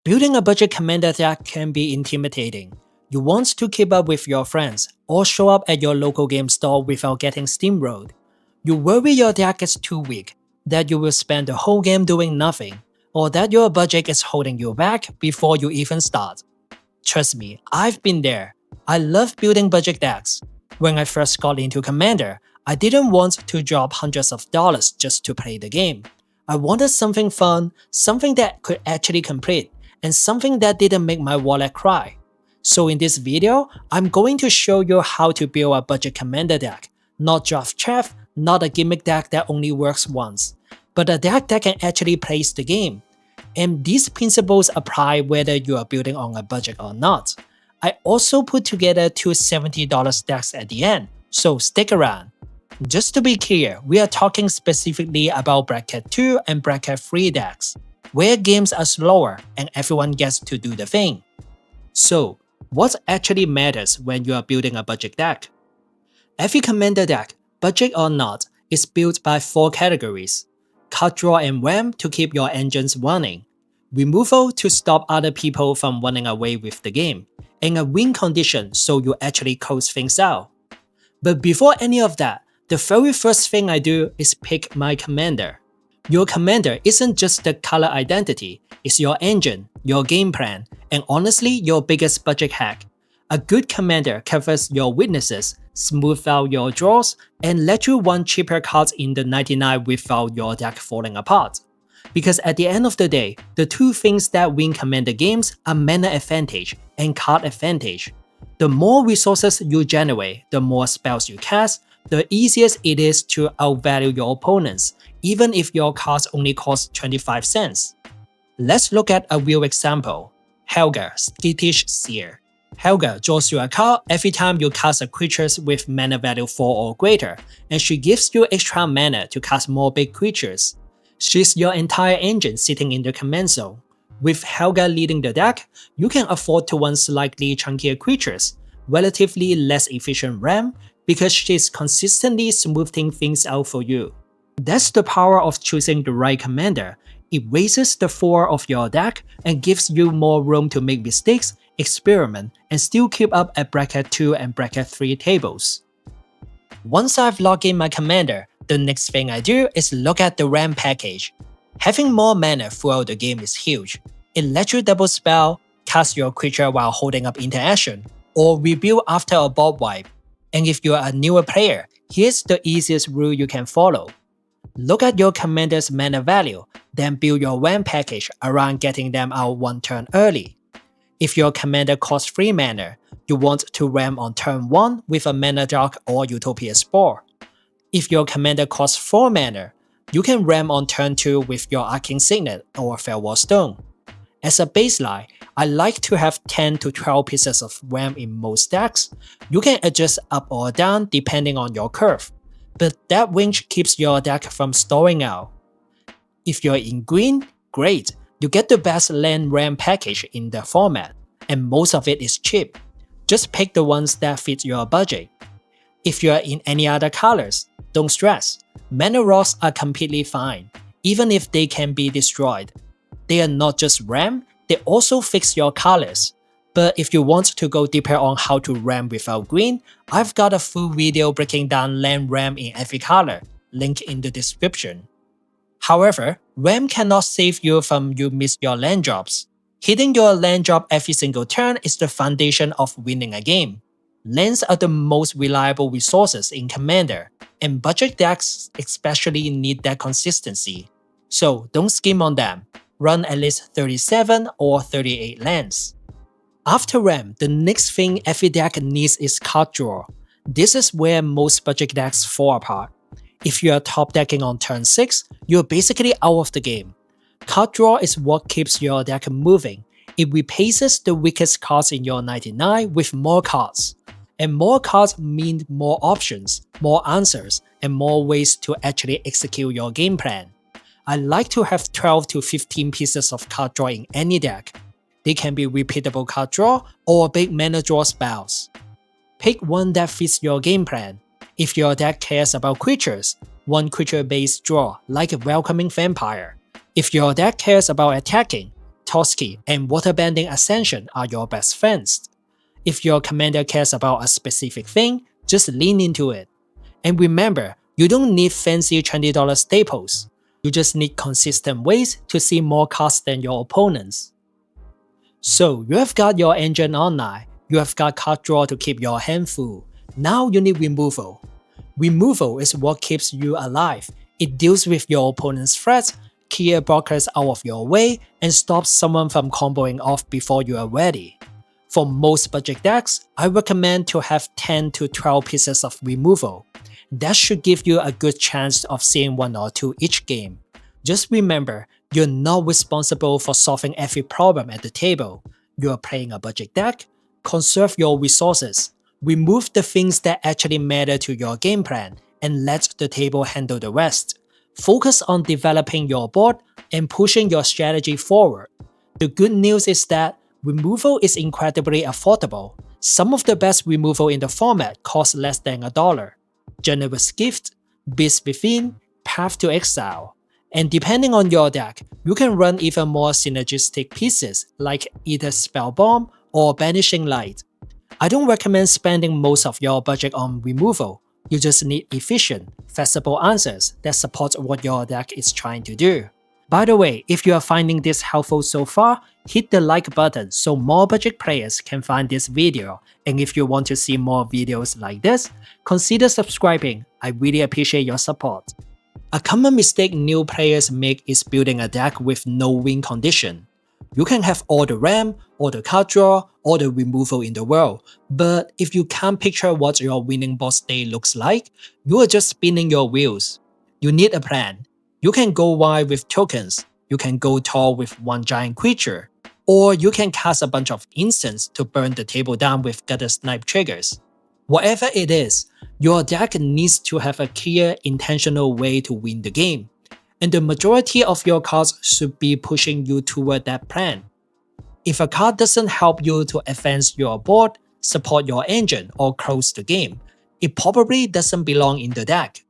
Building a budget commander deck can be intimidating. You want to keep up with your friends or show up at your local game store without getting steamrolled. You worry your deck is too weak, that you will spend the whole game doing nothing, or that your budget is holding you back before you even start. Trust me, I've been there. I love building budget decks. When I first got into Commander, I didn't want to drop hundreds of dollars just to play the game. I wanted something fun, something that could actually complete, and something that didn't make my wallet cry. So in this video, I'm going to show you how to build a budget commander deck, not draft chaff, not a gimmick deck that only works once, but a deck that can actually play the game. And these principles apply whether you are building on a budget or not. I also put together two $70 decks at the end, so stick around. Just to be clear, we are talking specifically about Bracket 2 and Bracket 3 decks, where games are slower and everyone gets to do the thing. So, what actually matters when you are building a budget deck? Every commander deck, budget or not, is built by 4 categories: card draw and RAM to keep your engines running, removal to stop other people from running away with the game, and a win condition so you actually close things out. But before any of that, the very first thing I do is pick my commander. Your commander isn't just the color identity, it's your engine, your game plan, and honestly your biggest budget hack. A good commander covers your weaknesses, smooths out your draws, and lets you run cheaper cards in the 99 without your deck falling apart. Because at the end of the day, the two things that win commander games are mana advantage and card advantage. The more resources you generate, the more spells you cast, the easier it is to outvalue your opponents, even if your cards only cost 25 cents. Let's look at a real example. Helga, Skittish Seer. Helga draws you a card every time you cast a creature with mana value 4 or greater, and she gives you extra mana to cast more big creatures. She's your entire engine sitting in the command zone. With Helga leading the deck, you can afford to run slightly chunkier creatures, relatively less efficient RAM, because she's consistently smoothing things out for you. That's the power of choosing the right commander. It raises the floor of your deck and gives you more room to make mistakes, experiment, and still keep up at Bracket 2 and Bracket 3 tables. Once I've logged in my commander, the next thing I do is look at the RAM package. Having more mana throughout the game is huge. It lets you double spell, cast your creature while holding up interaction, or rebuild after a board wipe. And if you're a newer player, here's the easiest rule you can follow. Look at your commander's mana value, then build your RAM package around getting them out one turn early. If your commander costs 3 mana, you want to RAM on turn 1 with a Mana Dark or Utopia Spore. If your commander costs 4 mana, you can RAM on turn 2 with your Arcane Signet or Farewell Stone. As a baseline, I like to have 10 to 12 pieces of RAM in most decks. You can adjust up or down depending on your curve, but that range keeps your deck from stalling out. If you're in green, great, you get the best land RAM package in the format, and most of it is cheap. Just pick the ones that fit your budget. If you're in any other colors, don't stress. Mana rocks are completely fine, even if they can be destroyed. They are not just RAM, they also fix your colors. But if you want to go deeper on how to RAM without green, I've got a full video breaking down land RAM in every color, link in the description. However, RAM cannot save you from you miss your land drops. Hitting your land drop every single turn is the foundation of winning a game. Lands are the most reliable resources in Commander, and budget decks especially need that consistency. So don't skimp on them. Run at least 37 or 38 lands. After RAM, the next thing every deck needs is card draw. This is where most budget decks fall apart. If you are top decking on turn 6, you're basically out of the game. Card draw is what keeps your deck moving. It replaces the weakest cards in your 99 with more cards. And more cards mean more options, more answers, and more ways to actually execute your game plan. I like to have 12 to 15 pieces of card draw in any deck. They can be repeatable card draw or big mana draw spells. Pick one that fits your game plan. If your deck cares about creatures, one creature-based draw like a Welcoming Vampire. If your deck cares about attacking, Toski, and Waterbending Ascension are your best friends. If your commander cares about a specific thing, just lean into it. And remember, you don't need fancy $20 staples. You just need consistent ways to see more cards than your opponents. So you have got your engine online, you have got card draw to keep your hand full. Now you need removal. Removal is what keeps you alive. It deals with your opponent's threats, clears blockers out of your way, and stops someone from comboing off before you are ready. For most budget decks, I recommend to have 10 to 12 pieces of removal. That should give you a good chance of seeing 1 or 2 each game. Just remember, you're not responsible for solving every problem at the table. You are playing a budget deck. Conserve your resources. Remove the things that actually matter to your game plan and let the table handle the rest. Focus on developing your board and pushing your strategy forward. The good news is that removal is incredibly affordable. Some of the best removal in the format cost less than $1. Generous Gift, Beast Within, Path to Exile. And depending on your deck, you can run even more synergistic pieces like either Spell Bomb or Banishing Light. I don't recommend spending most of your budget on removal. You just need efficient, flexible answers that support what your deck is trying to do. By the way, if you are finding this helpful so far, hit the like button so more budget players can find this video. And if you want to see more videos like this, consider subscribing. I really appreciate your support. A common mistake new players make is building a deck with no win condition. You can have all the RAM, all the card draw, all the removal in the world, but if you can't picture what your winning boss day looks like, you are just spinning your wheels. You need a plan. You can go wide with tokens, you can go tall with one giant creature, or you can cast a bunch of instants to burn the table down with gutter snipe triggers. Whatever it is, your deck needs to have a clear, intentional way to win the game, and the majority of your cards should be pushing you toward that plan. If a card doesn't help you to advance your board, support your engine, or close the game, it probably doesn't belong in the deck.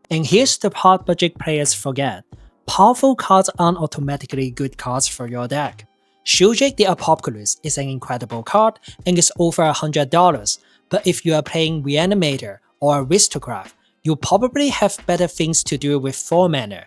And here's the part budget players forget. Powerful cards aren't automatically good cards for your deck. Shieldjake the Apocalypse is an incredible card and is over $100, but if you are playing Reanimator or Aristocrat, you probably have better things to do with 4 mana.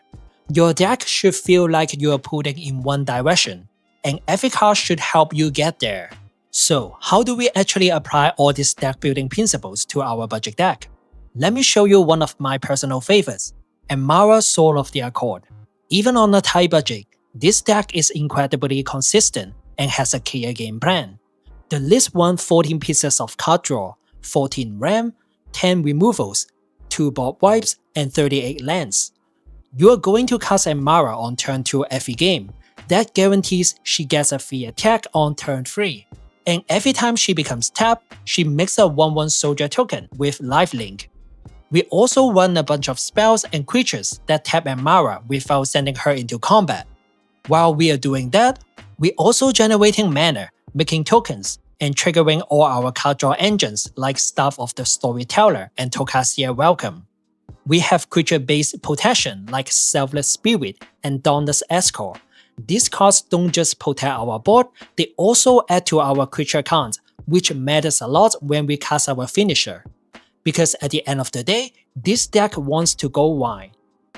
Your deck should feel like you are pulling in one direction, and every card should help you get there. So, how do we actually apply all these deck building principles to our budget deck? Let me show you one of my personal favorites, Emmara Soul of the Accord. Even on a tight budget, this deck is incredibly consistent and has a clear game plan. The list wants 14 pieces of card draw, 14 RAM, 10 removals, 2 board wipes, and 38 lands. You are going to cast Emmara on turn 2 every game. That guarantees she gets a free attack on turn 3. And every time she becomes tapped, she makes a 1/1 soldier token with lifelink. We also run a bunch of spells and creatures that tap Emmara without sending her into combat. While we are doing that, we also generating mana, making tokens, and triggering all our card draw engines like Staff of the Storyteller and Tokasia Welcome. We have creature-based protection like Selfless Spirit and Dauntless Escort. These cards don't just protect our board, they also add to our creature count, which matters a lot when we cast our finisher. Because at the end of the day, this deck wants to go wide.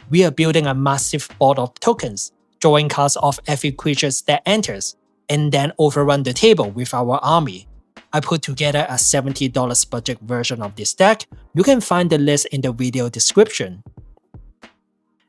We are building a massive board of tokens, drawing cards off every creature that enters, and then overrun the table with our army. I put together a $70 budget version of this deck. You can find the list in the video description.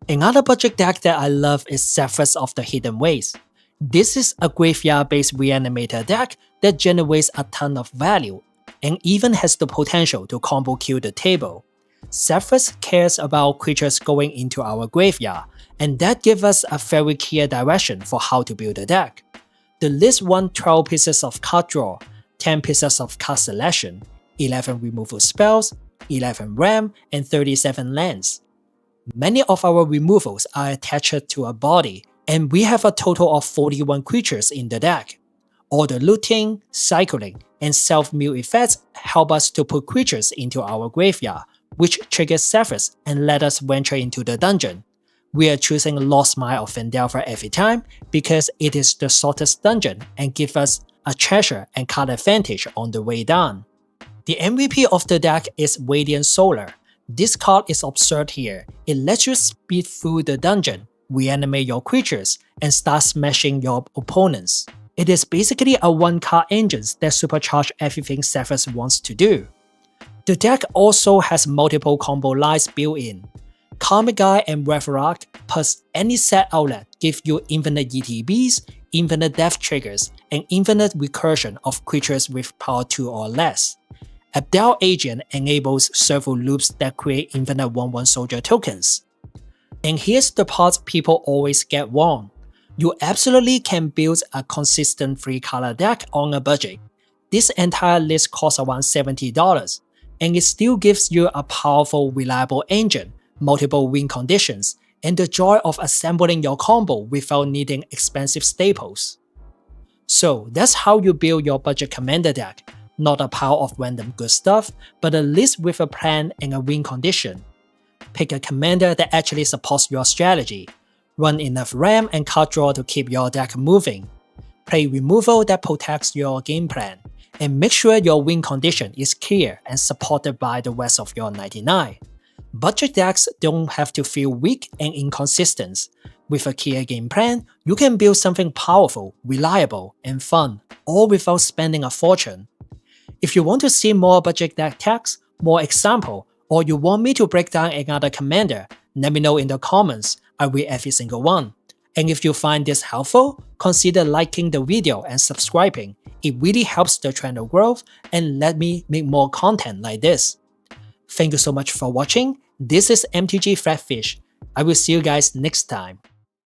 Another budget deck that I love is Sefris of the Hidden Ways. This is a graveyard-based reanimator deck that generates a ton of value, and even has the potential to combo kill the table. Sefris cares about creatures going into our graveyard, and that gives us a very clear direction for how to build a deck. The list wants 12 pieces of card draw, 10 pieces of card selection, 11 removal spells, 11 RAM, and 37 lands. Many of our removals are attached to a body, and we have a total of 41 creatures in the deck. All the looting, cycling, and self-mill effects help us to put creatures into our graveyard, which triggers Sefris and let us venture into the dungeon. We are choosing Lost Mine of Phandelver every time because it is the shortest dungeon and gives us a treasure and card advantage on the way down. The MVP of the deck is Radiant Solar. This card is absurd here. It lets you speed through the dungeon, reanimate your creatures, and start smashing your opponents. It is basically a one-card engine that supercharges everything Sefris wants to do. The deck also has multiple combo lines built in. Karmic Guy and Reverak plus any set outlet give you infinite ETBs, infinite death triggers, and infinite recursion of creatures with power 2 or less. Abdel Agent enables several loops that create infinite 1/1 soldier tokens. And here's the part people always get wrong. You absolutely can build a consistent 3-color deck on a budget. This entire list costs around $70, and it still gives you a powerful, reliable engine, multiple win conditions, and the joy of assembling your combo without needing expensive staples. So that's how you build your budget commander deck. Not a pile of random good stuff, but a list with a plan and a win condition. Pick a commander that actually supports your strategy. Run enough RAM and card draw to keep your deck moving. Play removal that protects your game plan. And make sure your win condition is clear and supported by the rest of your 99. Budget decks don't have to feel weak and inconsistent. With a clear game plan, you can build something powerful, reliable, and fun, all without spending a fortune. If you want to see more budget deck decks, more example, or you want me to break down another commander, let me know in the comments. I read every single one. And if you find this helpful, consider liking the video and subscribing. It really helps the channel growth and let me make more content like this. Thank you so much for watching. This is MTG Flatfish. I will see you guys next time.